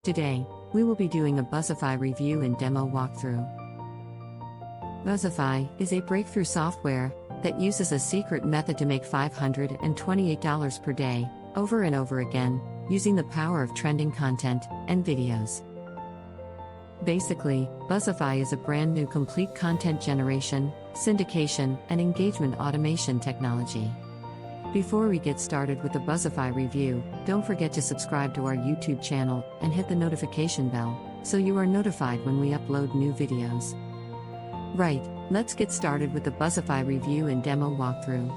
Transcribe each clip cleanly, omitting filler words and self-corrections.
Today, we will be doing a Buzzify review and demo walkthrough. Buzzify is a breakthrough software that uses a secret method to make $528 per day, over and over again, using the power of trending content and videos. Basically, Buzzify is a brand new complete content generation, syndication, and engagement automation technology. Before we get started with the Buzzify review, don't forget to subscribe to our YouTube channel and hit the notification bell, so you are notified when we upload new videos. Right, let's get started with the Buzzify review and demo walkthrough.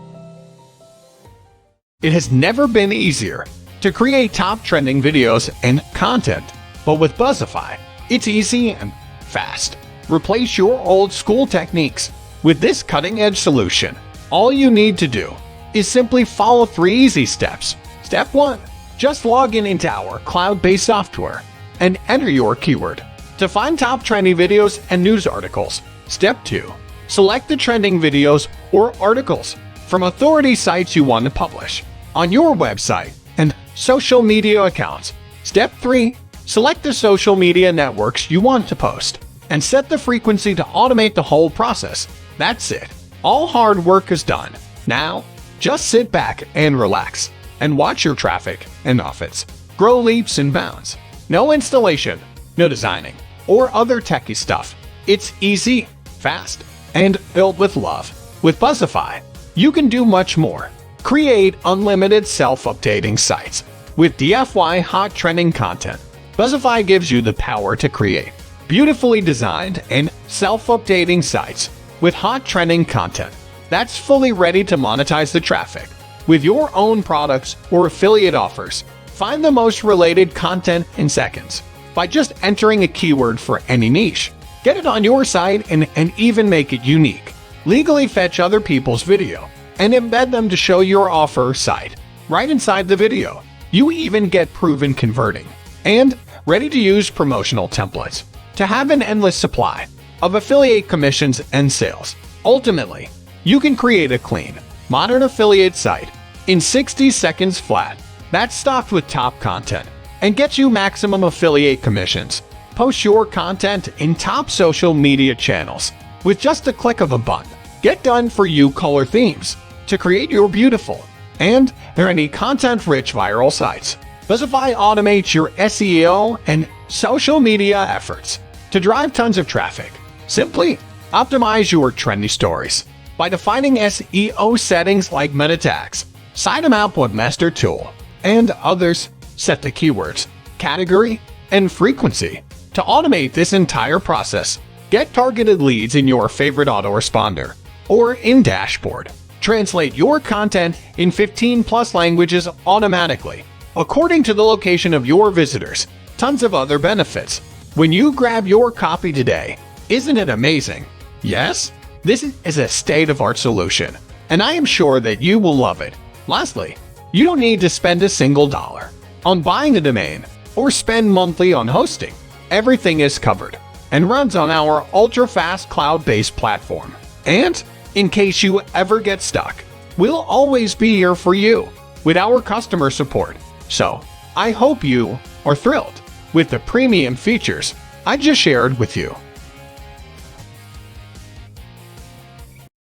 It has never been easier to create top trending videos and content, but with Buzzify, it's easy and fast. Replace your old school techniques with this cutting-edge solution. All you need to do is simply follow 3 easy steps. Step 1. Just log in into our cloud-based software and enter your keyword to find top trending videos and news articles. Step 2. Select the trending videos or articles from authority sites you want to publish on your website and social media accounts. Step 3. Select the social media networks you want to post and set the frequency to automate the whole process. That's it. All hard work is done. Now, just sit back and relax and watch your traffic and profits grow leaps and bounds. No installation, no designing, or other techie stuff. It's easy, fast, and built with love. With Buzzify, you can do much more. Create unlimited self-updating sites with DIY hot trending content. Buzzify gives you the power to create beautifully designed and self-updating sites with hot trending content that's fully ready to monetize the traffic with your own products or affiliate offers. Find the most related content in seconds by just entering a keyword for any niche. Get it on your site and even make it unique. Legally fetch other people's video and embed them to show your offer site right inside the video. You even get proven converting and ready-to-use promotional templates to have an endless supply of affiliate commissions and sales. Ultimately, you can create a clean, modern affiliate site in 60 seconds flat that's stocked with top content and gets you maximum affiliate commissions. Post your content in top social media channels with just a click of a button. Get done for you color themes to create your beautiful and any content-rich viral sites. Buzzify automates your SEO and social media efforts to drive tons of traffic. Simply optimize your trendy stories by defining SEO settings like meta tags, sitemap webmaster tool, and others. Set the keywords, category, and frequency to automate this entire process. Get targeted leads in your favorite autoresponder or in dashboard. Translate your content in 15+ languages automatically, according to the location of your visitors. Tons of other benefits when you grab your copy today. Isn't it amazing? Yes? This is a state-of-the-art solution, and I am sure that you will love it. Lastly, you don't need to spend a single dollar on buying a domain or spend monthly on hosting. Everything is covered and runs on our ultra-fast cloud-based platform. And in case you ever get stuck, we'll always be here for you with our customer support. So, I hope you are thrilled with the premium features I just shared with you.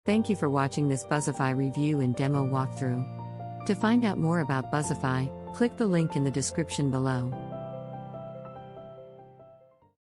Thank you for watching this Buzzify review and demo walkthrough. To find out more about Buzzify, click the link in the description below.